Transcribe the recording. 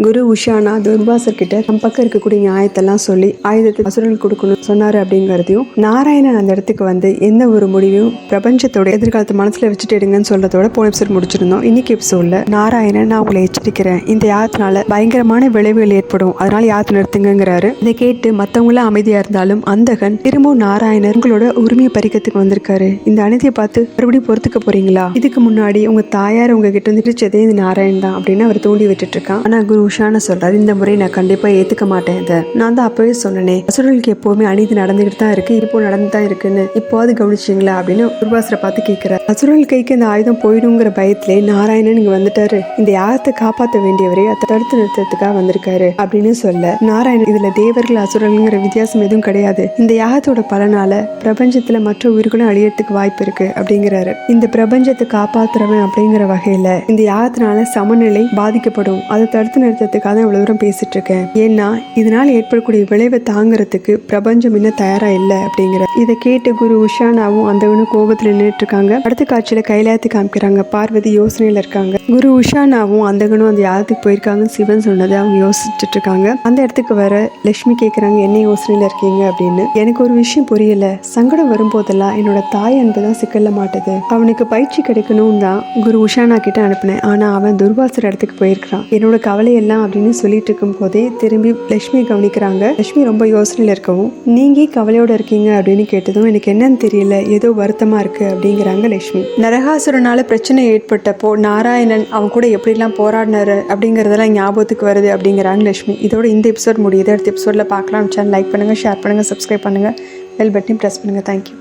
குரு உஷானா துர்வாசர் கிட்ட நம்ம பக்கம் இருக்கக்கூடிய நியாயத்தெல்லாம் சொல்லி ஆயுதத்தை அசுரர்கள் கொடுக்கணும் சொன்னாரு அப்படிங்கறதையும், நாராயணன் அந்த இடத்துக்கு வந்து எந்த ஒரு முடிவையும் பிரபஞ்சத்தோட எதிர்காலத்தை மனசுல வச்சுட்டு எடுங்கன்னு சொல்றதோட போன எபிசோட் முடிச்சிருந்தோம். இன்னைக்கு எபிசோட்ல நாராயணன், நான் உங்களை எச்சரிக்கிறேன், இந்த யாத்தினால பயங்கரமான விளைவுகள் ஏற்படும், அதனால யாத்திரை நிறுத்துங்கிறாரு. இதை கேட்டு மத்தவங்களாம் அமைதியா இருந்தாலும் அந்தகன் திரும்பவும் நாராயணன் உங்களோட உரிமையை பறிக்கிறதுக்கு வந்திருக்காரு, இந்த அநீதியை பார்த்து மறுபடியும் பொறுத்துக்க போறீங்களா, இதுக்கு முன்னாடி உங்க தாயார் உங்ககிட்ட இருந்து பிரிச்சதே இந்த நாராயணன் தான் அப்படின்னு அவர் தூண்டி விட்டுட்டு இருக்கான். ஆனா குரு உஷான சொல்றாரு, இந்த முறை நான் கண்டிப்பா ஏத்துக்க மாட்டேன், இதை நான் தான் அப்பவே சொன்னேனே, அசுரர்களுக்கு எப்பவுமே அநீதி நடந்துகிட்டு தான் இருக்கு, இப்போ நடந்து தான் இருக்குன்னு இப்போது கவனிச்சிங்களா அப்படின்னு துர்வாசரை பார்த்து கேட்கிறார். அசுரர்கள் கைக்கு இந்த ஆயுதம் போயிடுங்கிற பயத்திலே நாராயணன் இங்க வந்துட்டாரு, இந்த யாகத்தை காப்பாற்ற வேண்டியவரை அதை தடுத்து நிறுத்தத்துக்காக வந்திருக்காரு அப்படின்னு சொல்ல, நாராயணன் இதுல தேவர்கள் அசுரர்கள்ங்கிற வித்தியாசம் எதுவும் கிடையாது, இந்த யாகத்தோட பலனால பிரபஞ்சத்துல மற்ற உயிர்களும் அழியறதுக்கு வாய்ப்பு இருக்கு அப்படிங்கிறாரு. இந்த பிரபஞ்சத்தை காப்பாத்துறவன் அப்படிங்கிற வகையில இந்த யாகத்தினால சமநிலை பாதிக்கப்படும், அதை தடுத்து நிறுத்தத்துக்காக இவ்வளவு தூரம் பேசிட்டு இருக்கேன், ஏன்னா இதனால ஏற்படக்கூடிய விளைவை தாங்கிறதுக்கு பிரபஞ்சம் இன்னும் தயாரா இல்லை அப்படிங்கிற. இதை கேட்டு குரு உஷானாவும் அந்தவனும் கோபத்துல நின்றுட்டு இருக்காங்க. அடுத்த காட்சியில கைலாயத்தை காமிக்கிறாங்க. பார்வதி யோசனையில இருக்காங்க. குரு உஷானாவும் அந்தகனும் அந்த யாகத்துக்கு போயிருக்காங்கன்னு சிவன் சொன்னதை அவங்க யோசிச்சுட்டு இருக்காங்க. அந்த இடத்துக்கு வர லட்சுமி கேட்கறாங்க, என்ன யோசனையில இருக்கீங்க அப்படின்னு. எனக்கு ஒரு விஷயம் புரியல, சங்கடம் வரும்போதெல்லாம் என்னோட தாய் அன்புதான் சிக்கல்ல மாட்டுது, அவனுக்கு பயிற்சி கிடைக்கணும் தான் குரு உஷானா கிட்ட அனுப்பினேன், ஆனா அவன் துர்வாசர் இடத்துக்கு போயிருக்கான், என்னோட கவலை எல்லாம் அப்படின்னு சொல்லிட்டு இருக்கும் போதே திரும்பி லட்சுமி கவனிக்கிறாங்க. லட்சுமி ரொம்ப யோசனையில இருக்கவும், நீங்க கவலையோட இருக்கீங்க அப்படின்னு கேட்டதும் எனக்கு என்னன்னு தெரியல, ஏதோ வருத்தமா இருக்கு அப்படிங்கிறாங்க லட்சுமி. நரகாசுரனால பிரச்சனை ஏற்பட்டப்போ நாராயணன் அவன் கூட எப்படிலாம் போராடினாரு அப்படிங்கறதெல்லாம் ஞாபகத்துக்கு வருது அப்படிங்கிறாங்க லட்சுமி. இதோட இந்த எபிசோட் முடியுது. அடுத்த எபிசோட்ல பார்க்கலாம். சேனல் லைக் பண்ணுங்க, ஷேர் பண்ணுங்க, சப்ஸ்கிரைப் பண்ணுங்க, பெல் பட்டனையும் பிரஸ் பண்ணுங்க. தேங்க்யூ.